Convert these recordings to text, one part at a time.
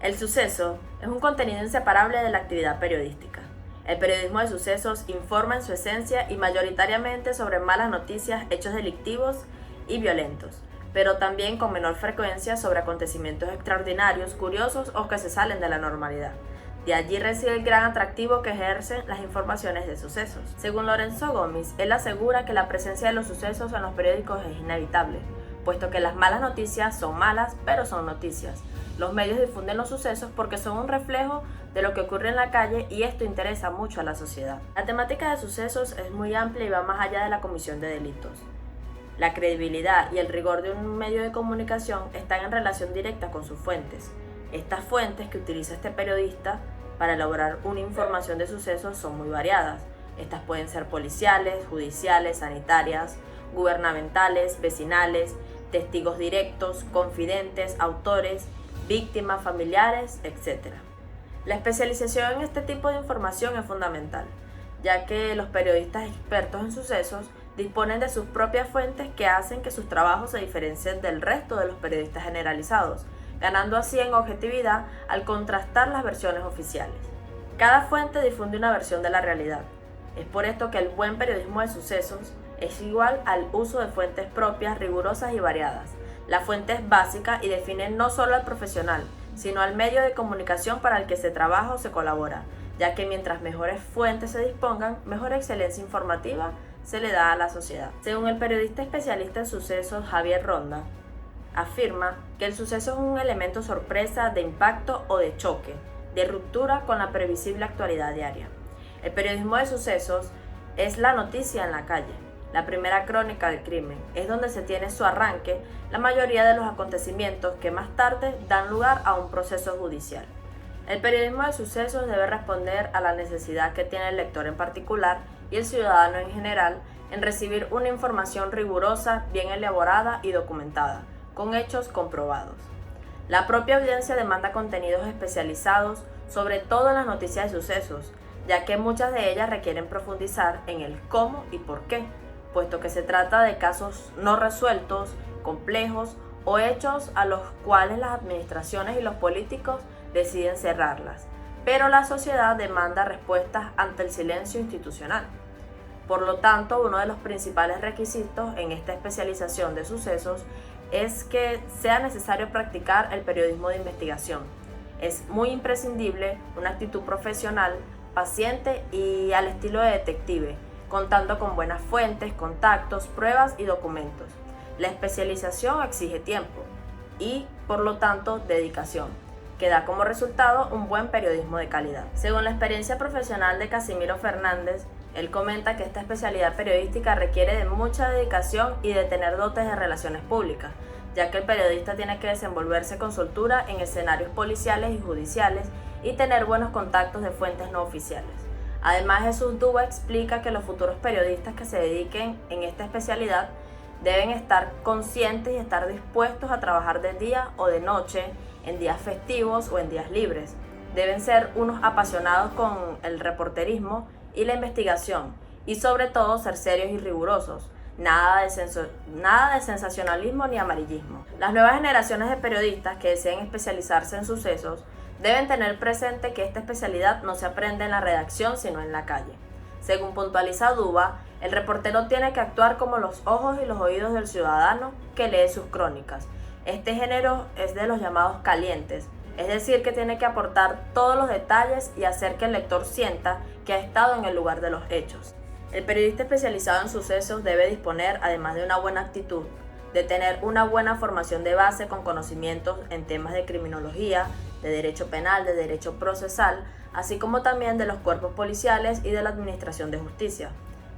El suceso es un contenido inseparable de la actividad periodística. El periodismo de sucesos informa en su esencia y mayoritariamente sobre malas noticias, hechos delictivos y violentos, pero también con menor frecuencia sobre acontecimientos extraordinarios, curiosos o que se salen de la normalidad. De allí reside el gran atractivo que ejercen las informaciones de sucesos. Según Lorenzo Gómez, él asegura que la presencia de los sucesos en los periódicos es inevitable, puesto que las malas noticias son malas, pero son noticias. Los medios difunden los sucesos porque son un reflejo de lo que ocurre en la calle y esto interesa mucho a la sociedad. La temática de sucesos es muy amplia y va más allá de la comisión de delitos. La credibilidad y el rigor de un medio de comunicación están en relación directa con sus fuentes. Estas fuentes que utiliza este periodista para elaborar una información de sucesos son muy variadas. Estas pueden ser policiales, judiciales, sanitarias, gubernamentales, vecinales, testigos directos, confidentes, autores, víctimas, familiares, etc. La especialización en este tipo de información es fundamental, ya que los periodistas expertos en sucesos disponen de sus propias fuentes que hacen que sus trabajos se diferencien del resto de los periodistas generalizados, ganando así en objetividad al contrastar las versiones oficiales. Cada fuente difunde una versión de la realidad. Es por esto que el buen periodismo de sucesos es igual al uso de fuentes propias, rigurosas y variadas. La fuente es básica y define no solo al profesional, sino al medio de comunicación para el que se trabaja o se colabora, ya que mientras mejores fuentes se dispongan, mejor excelencia informativa se le da a la sociedad. Según el periodista especialista en sucesos Javier Ronda, afirma que el suceso es un elemento sorpresa, de impacto o de choque, de ruptura con la previsible actualidad diaria. El periodismo de sucesos es la noticia en la calle, la primera crónica del crimen, es donde se tiene su arranque la mayoría de los acontecimientos que más tarde dan lugar a un proceso judicial. El periodismo de sucesos debe responder a la necesidad que tiene el lector en particular y el ciudadano en general en recibir una información rigurosa, bien elaborada y documentada, con hechos comprobados. La propia audiencia demanda contenidos especializados, sobre todo en las noticias de sucesos, ya que muchas de ellas requieren profundizar en el cómo y por qué, puesto que se trata de casos no resueltos, complejos o hechos a los cuales las administraciones y los políticos deciden cerrarlas, pero la sociedad demanda respuestas ante el silencio institucional. Por lo tanto, uno de los principales requisitos en esta especialización de sucesos es que sea necesario practicar el periodismo de investigación. Es muy imprescindible una actitud profesional, paciente y al estilo de detective, contando con buenas fuentes, contactos, pruebas y documentos. La especialización exige tiempo y, por lo tanto, dedicación, que da como resultado un buen periodismo de calidad. Según la experiencia profesional de Casimiro Fernández, él comenta que esta especialidad periodística requiere de mucha dedicación y de tener dotes de relaciones públicas, ya que el periodista tiene que desenvolverse con soltura en escenarios policiales y judiciales y tener buenos contactos de fuentes no oficiales. Además, Jesús Duba explica que los futuros periodistas que se dediquen en esta especialidad deben estar conscientes y estar dispuestos a trabajar de día o de noche, en días festivos o en días libres. Deben ser unos apasionados con el reporterismo y la investigación, y sobre todo ser serios y rigurosos. Nada de sensacionalismo ni amarillismo. Las nuevas generaciones de periodistas que deseen especializarse en sucesos deben tener presente que esta especialidad no se aprende en la redacción sino en la calle. Según puntualiza Duba, el reportero tiene que actuar como los ojos y los oídos del ciudadano que lee sus crónicas. Este género es de los llamados calientes, es decir, que tiene que aportar todos los detalles y hacer que el lector sienta que ha estado en el lugar de los hechos. El periodista especializado en sucesos debe disponer, además de una buena actitud, de tener una buena formación de base con conocimientos en temas de criminología, de derecho penal, de derecho procesal, así como también de los cuerpos policiales y de la administración de justicia.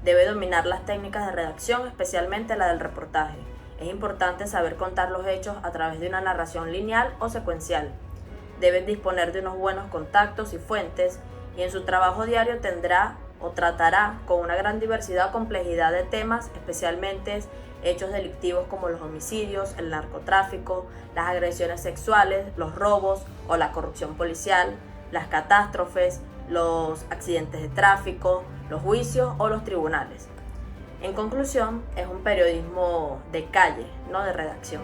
Debe dominar las técnicas de redacción, especialmente la del reportaje. Es importante saber contar los hechos a través de una narración lineal o secuencial. Deben disponer de unos buenos contactos y fuentes, y en su trabajo diario tendrá o tratará con una gran diversidad o complejidad de temas, especialmente hechos delictivos como los homicidios, el narcotráfico, las agresiones sexuales, los robos o la corrupción policial, las catástrofes, los accidentes de tráfico, los juicios o los tribunales. En conclusión, es un periodismo de calle, no de redacción.